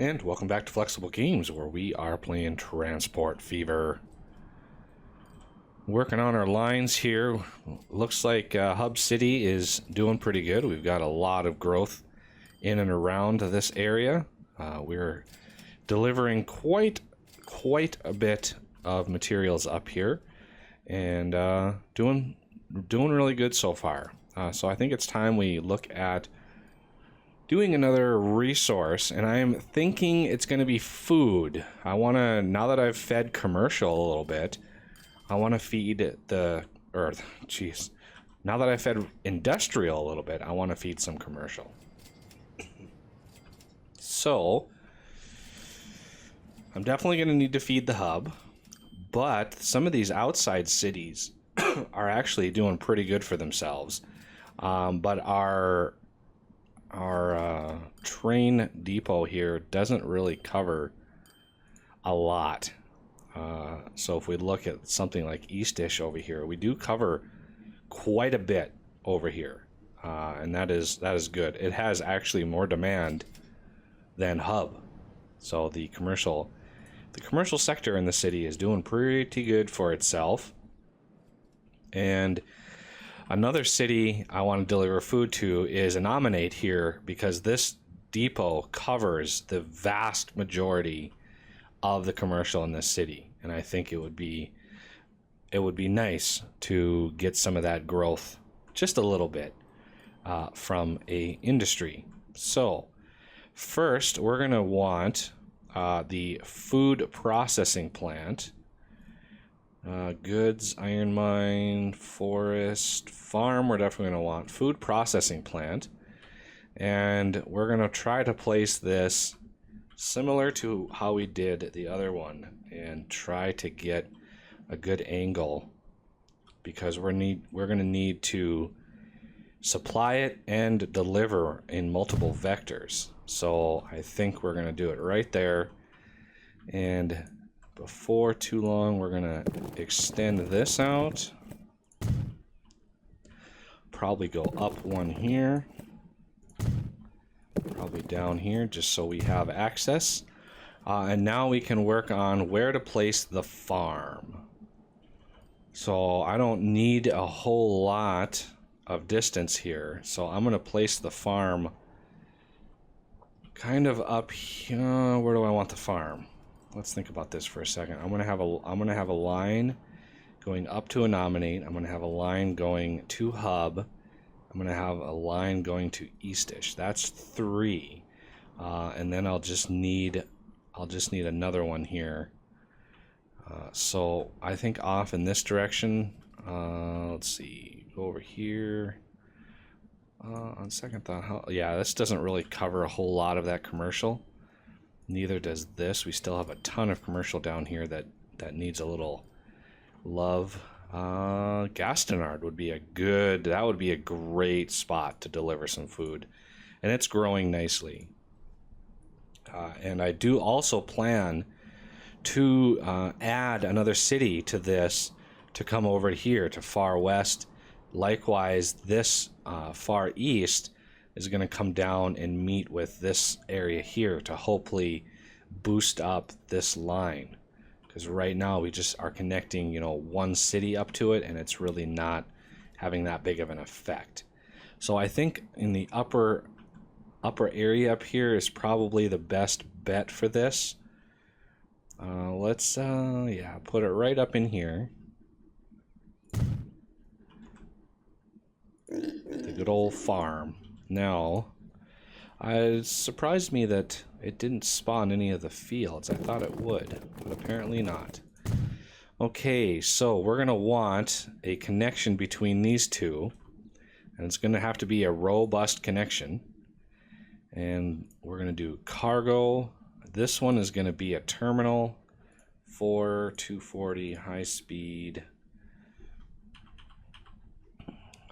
And welcome back to Flexible Games, where we are playing Transport Fever. Working on our lines here. Looks like Hub City is doing pretty good. We've got a lot of growth in and around this area. We're delivering quite a bit of materials up here, and doing really good so far. So I think it's time we look at doing another resource, and I'm thinking it's going to be food. I want to, now that I've fed commercial a little bit, I want to feed the earth. Jeez. Now that I've fed industrial a little bit, I want to feed some commercial. So I'm definitely going to need to feed the hub, but some of these outside cities are actually doing pretty good for themselves. But our train depot here doesn't really cover a lot. So if we look at something like Eastish over here, we do cover quite a bit over here, and that is good. It has actually more demand than Hub, so the commercial sector in the city is doing pretty good for itself. And another city I want to deliver food to is Anominate here, because this depot covers the vast majority of the commercial in this city, and I think it would be nice to get some of that growth, just a little bit, from a industry. So first we're going to want the food processing plant. Goods, iron mine, forest, farm. We're definitely going to want food processing plant, and we're going to try to place this similar to how we did the other one, and try to get a good angle, because we're going to need to supply it and deliver in multiple vectors. So I think we're going to do it right there, and before too long we're going to extend this out, probably go up one here, probably down here, just so we have access. And now we can work on where to place the farm. So I don't need a whole lot of distance here, so I'm going to place the farm kind of up here. Where do I want the farm? Let's think about this for a second. I'm gonna have a line going up to Anominate. I'm gonna have a line going to Hub. I'm gonna have a line going to Eastish. That's 3, and then I'll just need another one here. So I think off in this direction. Let's see, go over here. On second thought, yeah, this doesn't really cover a whole lot of that commercial. Neither does this. We still have a ton of commercial down here that needs a little love. Gastonard would be a great spot to deliver some food, and it's growing nicely. And I do also plan to add another city to this, to come over here to Far West. Likewise, this Far East is going to come down and meet with this area here to hopefully boost up this line, because right now we just are connecting, one city up to it, and it's really not having that big of an effect. So I think in the upper area up here is probably the best bet for this. Let's put it right up in here. The good old farm. Now, it surprised me that it didn't spawn any of the fields. I thought it would, but apparently not. Okay, so we're going to want a connection between these two, and it's going to have to be a robust connection. And we're going to do cargo. This one is going to be a terminal, 240 high speed.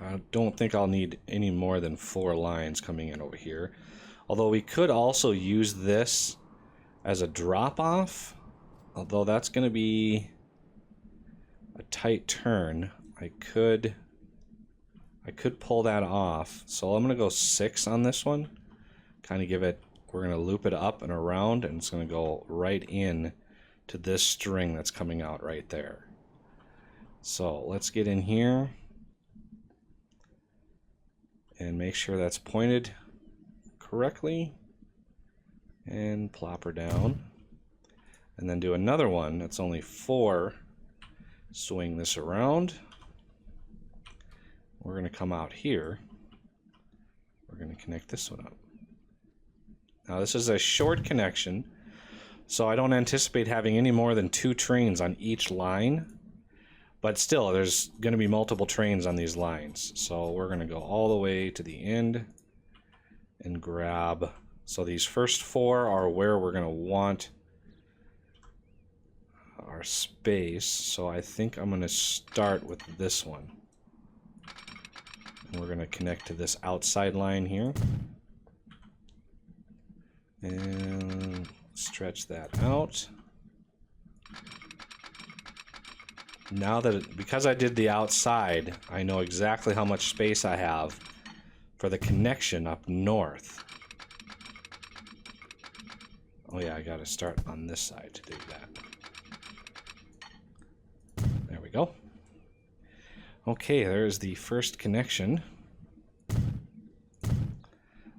I don't think I'll need any more than 4 lines coming in over here. Although we could also use this as a drop-off. Although that's going to be a tight turn. I could pull that off. So I'm going to go 6 on this one. Kind of give it we're going to loop it up and around, and it's going to go right in to this string that's coming out right there. So let's get in here and make sure that's pointed correctly, and plop her down, and then do another one that's only 4. Swing this around. We're going to come out here. We're going to connect this one up. Now this is a short connection, so I don't anticipate having any more than 2 trains on each line, but still there's going to be multiple trains on these lines. So we're going to go all the way to the end and grab, so these first 4 are where we're going to want our space. So I think I'm going to start with this one. And we're going to connect to this outside line here. And stretch that out. Now that, because I did the outside, I know exactly how much space I have for the connection up north. Oh yeah, I gotta start on this side to do that. There we go. Okay, there's the first connection.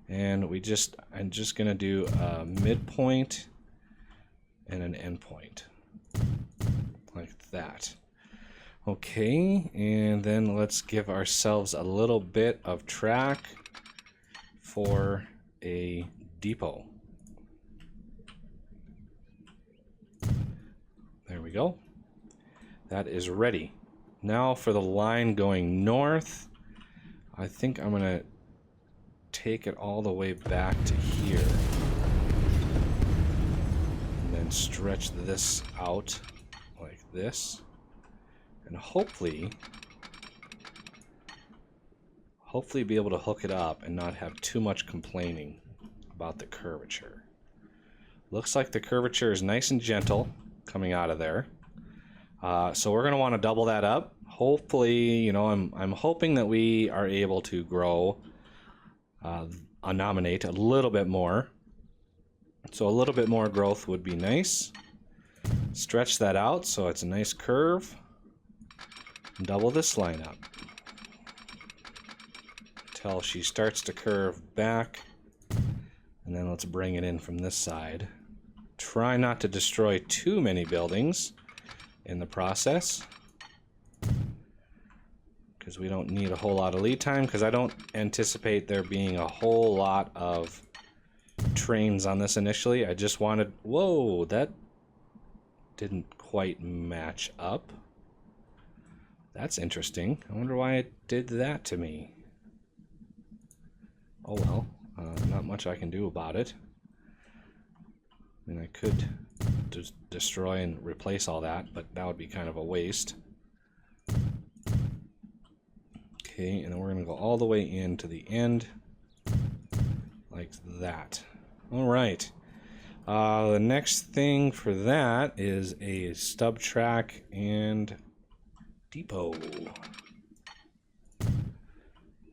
And I'm just gonna do a midpoint and an endpoint. Like that. Okay, and then let's give ourselves a little bit of track for a depot. There we go. That is ready. Now for the line going north, I think I'm going to take it all the way back to here. And then stretch this out like this. And hopefully be able to hook it up and not have too much complaining about the curvature. Looks like the curvature is nice and gentle coming out of there. So we're going to want to double that up. Hopefully, you know, I'm hoping that we are able to grow, nominate a little bit more. So a little bit more growth would be nice. Stretch that out so it's a nice curve. Double this line up until she starts to curve back, and then let's bring it in from this side. Try not to destroy too many buildings in the process, because we don't need a whole lot of lead time, because I don't anticipate there being a whole lot of trains on this initially. I just wanted... Whoa, that didn't quite match up. That's interesting. I wonder why it did that to me. Oh well, not much I can do about it. I mean, I could just destroy and replace all that, but that would be kind of a waste. Okay, and then we're going to go all the way into the end, like that. All right. The next thing for that is a stub track and depot.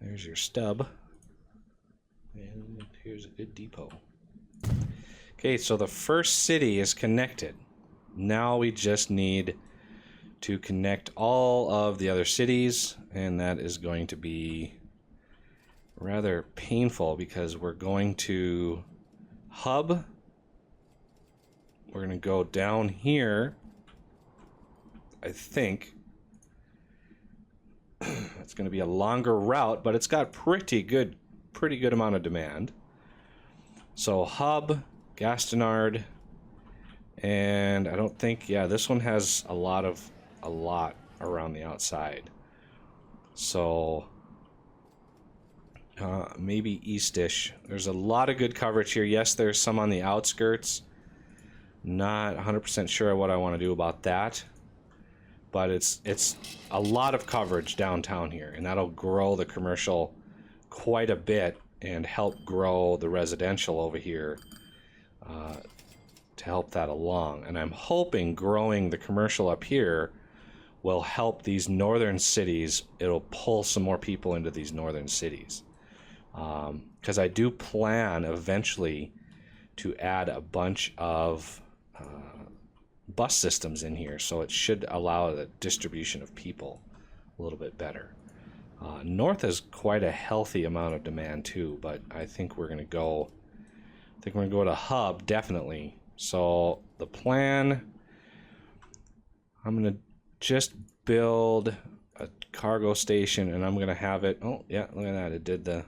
There's your stub. And here's a good depot. Okay, so the first city is connected. Now we just need to connect all of the other cities, and that is going to be rather painful because we're going to hub. We're going to go down here, I think. It's going to be a longer route, but it's got pretty good amount of demand. So hub, Gastonard, and I don't think, yeah, this one has a lot around the outside. So maybe Eastish. There's a lot of good coverage here. Yes, there's some on the outskirts. Not 100% sure what I want to do about that. But it's a lot of coverage downtown here, and that'll grow the commercial quite a bit and help grow the residential over here to help that along. And I'm hoping growing the commercial up here will help these northern cities. It'll pull some more people into these northern cities. Because I do plan eventually to add a bunch of bus systems in here, so it should allow the distribution of people a little bit better. North has quite a healthy amount of demand too, but I think we're gonna go. I think we're gonna go to hub definitely. So the plan, I'm gonna just build a cargo station, and I'm gonna have it. Oh yeah, look at that! It did the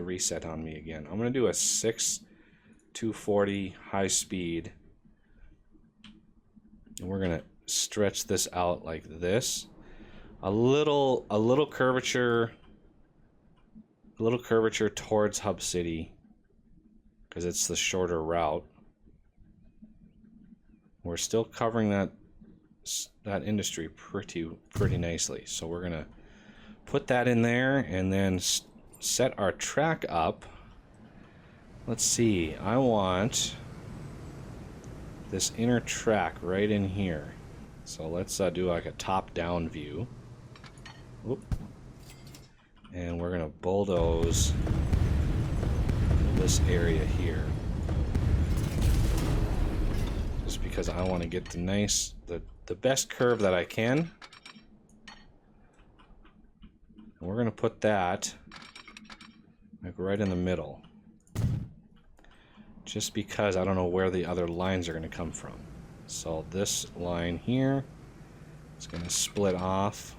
reset on me again. I'm gonna do a 240 high speed, and we're gonna stretch this out like this. A little curvature towards Hub City because it's the shorter route. We're still covering that industry pretty nicely. So we're gonna put that in there and then set our track up. Let's see. I want this inner track right in here. So let's do like a top-down view. Oop. And we're gonna bulldoze this area here, just because I want to get the best curve that I can. And we're gonna put that like right in the middle, just because I don't know where the other lines are gonna come from. So this line here is gonna split off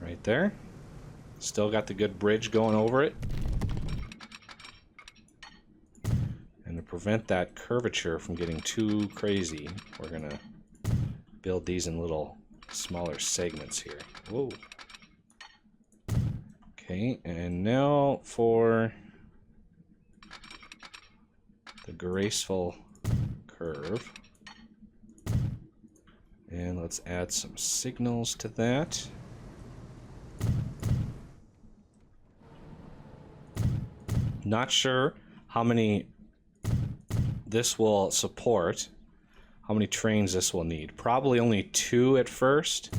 right there. Still got the good bridge going over it. And to prevent that curvature from getting too crazy, we're gonna build these in little smaller segments here. Whoa. Okay, and now for the graceful curve. And let's add some signals to that. Not sure how many this will support, how many trains this will need. Probably only 2 at first.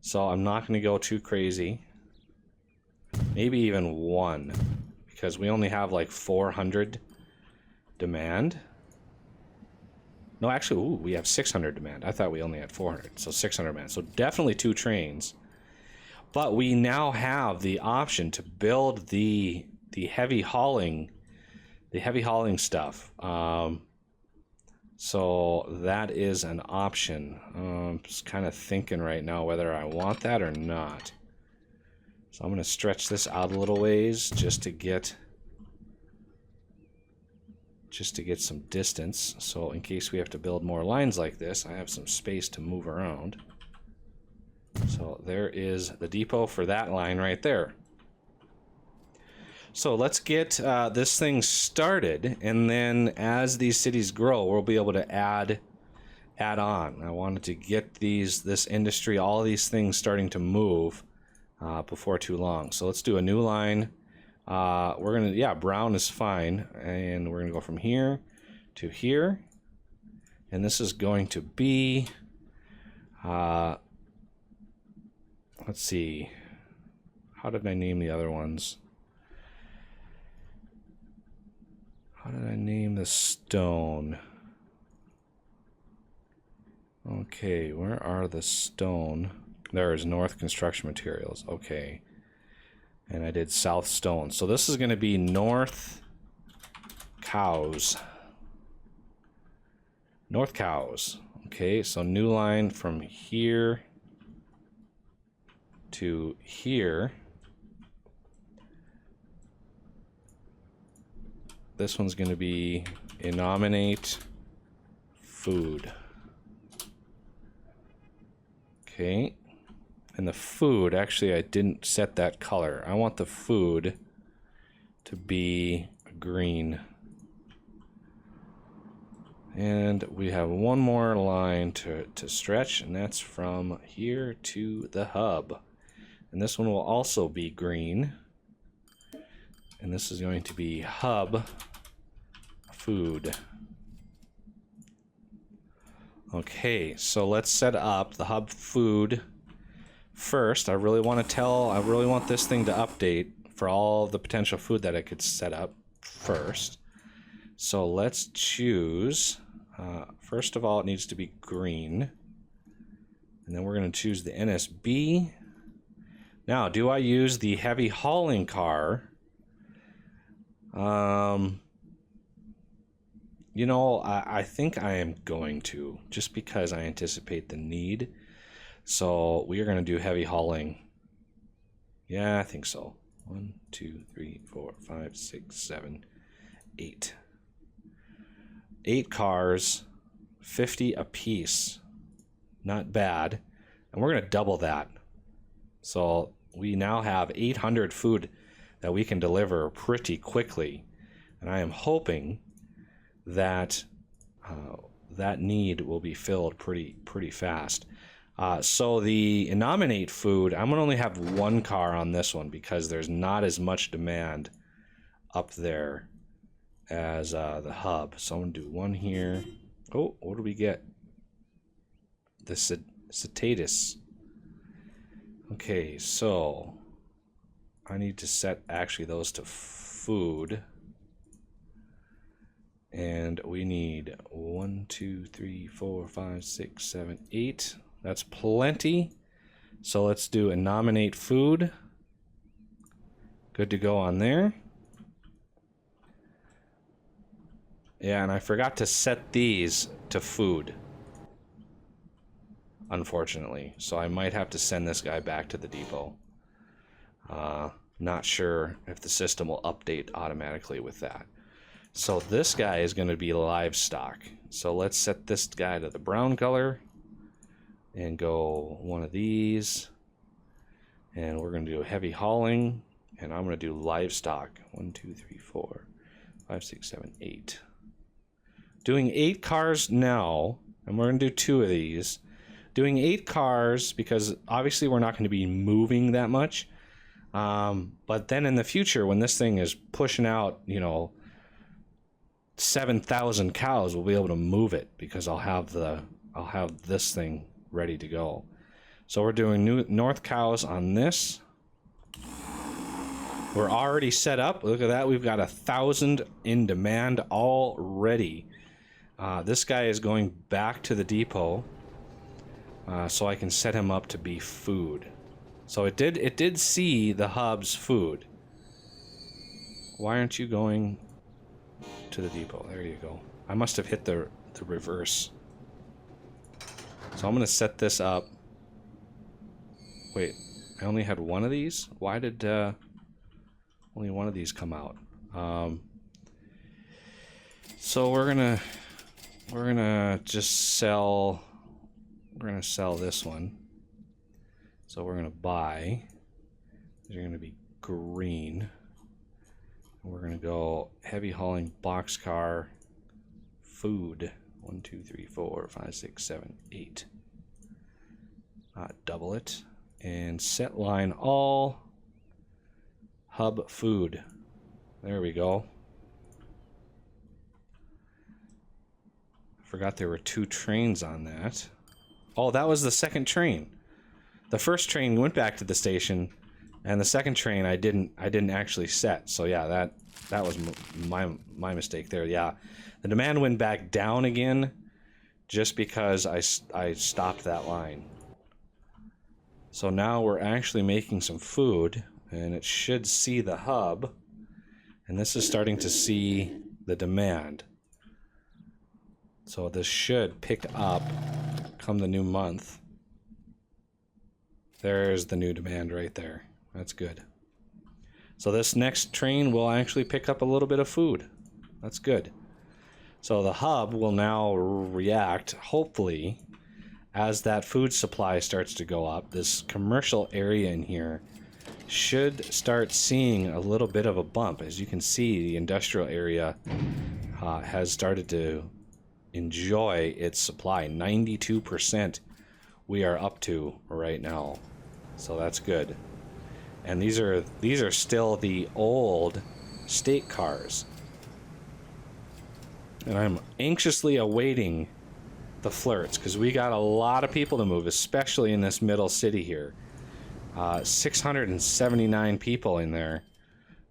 So I'm not going to go too crazy. Maybe even 1, because we only have like 400 demand. No, actually, ooh, we have 600 demand. I thought we only had 400, so 600 demand. So definitely 2 trains. But we now have the option to build the heavy hauling stuff. So that is an option. Just kind of thinking right now whether I want that or not. So I'm going to stretch this out a little ways just to get some distance. So in case we have to build more lines like this, I have some space to move around. So there is the depot for that line right there. So let's get this thing started, and then as these cities grow, we'll be able to add on. I wanted to get this industry, all these things starting to move before too long. So let's do a new line. We're gonna, yeah, brown is fine, and we're gonna go from here to here, and this is going to be let's see, how did I name the other ones? How did I name the stone? Okay, where are the stone? There is North Construction Materials. Okay. And I did South Stone. So this is going to be North Cows. North Cows. Okay, so new line from here to here. This one's going to be Innominate Food. Okay. And the food, actually I didn't set that color. I want the food to be green. And we have one more line to stretch, and that's from here to the hub. And this one will also be green. And this is going to be hub food. Okay, so let's set up the hub food first. I really want this thing to update for all the potential food that I could set up first. So let's choose, first of all, it needs to be green. And then we're going to choose the NSB. Now, do I use the heavy hauling car? You know, I think I am going to, just because I anticipate the need. So we are going to do heavy hauling. Yeah, I think so. 1, 2, 3, 4, 5, 6, 7, 8. 8 cars, 50 apiece. Not bad. And we're going to double that. So we now have 800 food that we can deliver pretty quickly. And I am hoping that that need will be filled pretty fast. So the nominate food, I'm gonna only have 1 car on this one because there's not as much demand up there as the hub. So I'm gonna do 1 here. Oh, what do we get? The cetatus. Okay, so I need to set actually those to food. And we need 1, 2, 3, 4, 5, 6, 7, 8. That's plenty. So let's do a nominate food. Good to go on there. Yeah, and I forgot to set these to food, unfortunately. So I might have to send this guy back to the depot. Not sure if the system will update automatically with that. So this guy is going to be livestock. So let's set this guy to the brown color and go 1 of these. And we're going to do heavy hauling. And I'm going to do livestock. 1, 2, 3, 4, 5, 6, 7, 8. Doing 8 cars now. And we're going to do 2 of these. Doing 8 cars because obviously we're not going to be moving that much. But then in the future, when this thing is pushing out, you know, 7,000 cows, we'll be able to move it because I'll have this thing ready to go. So we're doing north cows on this. We're already set up. Look at that. We've got 1,000 in demand already. This guy is going back to the depot, so I can set him up to be food. So it did see the hub's food. Why aren't you going to the depot? There you go. I must have hit the reverse. So I'm going to set this up. Wait, I only had 1 of these? Why did only 1 of these come out? So we're gonna just sell. We're gonna sell this one. So we're gonna buy. These are gonna be green. We're gonna go heavy hauling boxcar food. 1, 2, 3, 4, 5, 6, 7, 8. Double it and set line all hub food. There we go. Forgot there were 2 trains on that. Oh, that was the second train. The first train went back to the station, and the second train I didn't actually set. So yeah, that was my mistake there. Yeah, the demand went back down again, just because I stopped that line. So now we're actually making some food, and it should see the hub, and this is starting to see the demand. So this should pick up come the new month. There's the new demand right there. That's good. So this next train will actually pick up a little bit of food. That's good. So the hub will now react, hopefully, as that food supply starts to go up. This commercial area in here should start seeing a little bit of a bump. As you can see, the industrial area has started to enjoy its supply. 92% we are up to right now, so that's good. And these are still the old state cars, and I'm anxiously awaiting the flirts because we got a lot of people to move, especially in this middle city here. 679 people in there.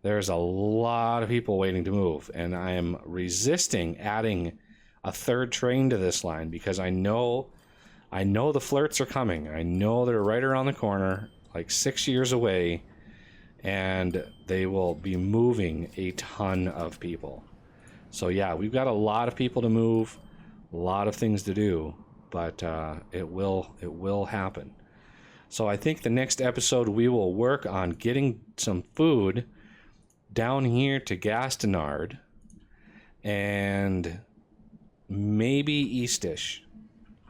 There's a lot of people waiting to move, and I am resisting adding a third train to this line because I know the flirts are coming. I know they're right around the corner, like 6 years away, and they will be moving a ton of people. So yeah, we've got a lot of people to move, a lot of things to do, but it will happen. So I think the next episode we will work on getting some food down here to Gastonard and maybe Eastish.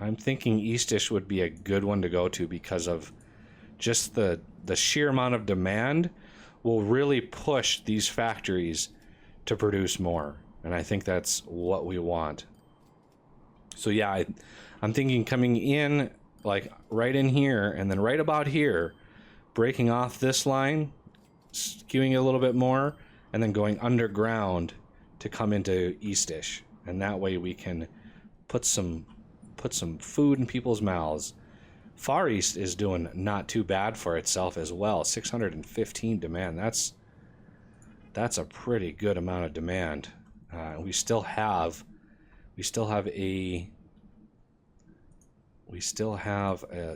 I'm thinking Eastish would be a good one to go to because of just the sheer amount of demand will really push these factories to produce more. And I think that's what we want. So yeah, I'm thinking coming in like right in here and then right about here, breaking off this line, skewing it a little bit more, and then going underground to come into Eastish. And that way we can put some food in people's mouths. Far East is doing not too bad for itself as well. 615 demand. That's a pretty good amount of demand. We still have a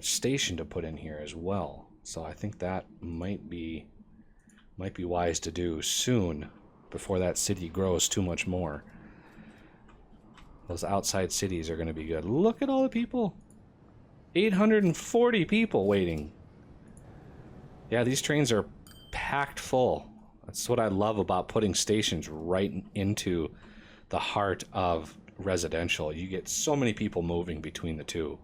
station to put in here as well. So I think that might be wise to do soon before that city grows too much more. Those outside cities are going to be good. Look at all the people. 840 people waiting. Yeah, these trains are packed full. That's what I love about putting stations right into the heart of residential. You get so many people moving between the two.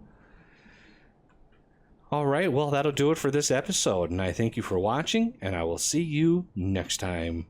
All right, well, that'll do it for this episode, and I thank you for watching, and I will see you next time.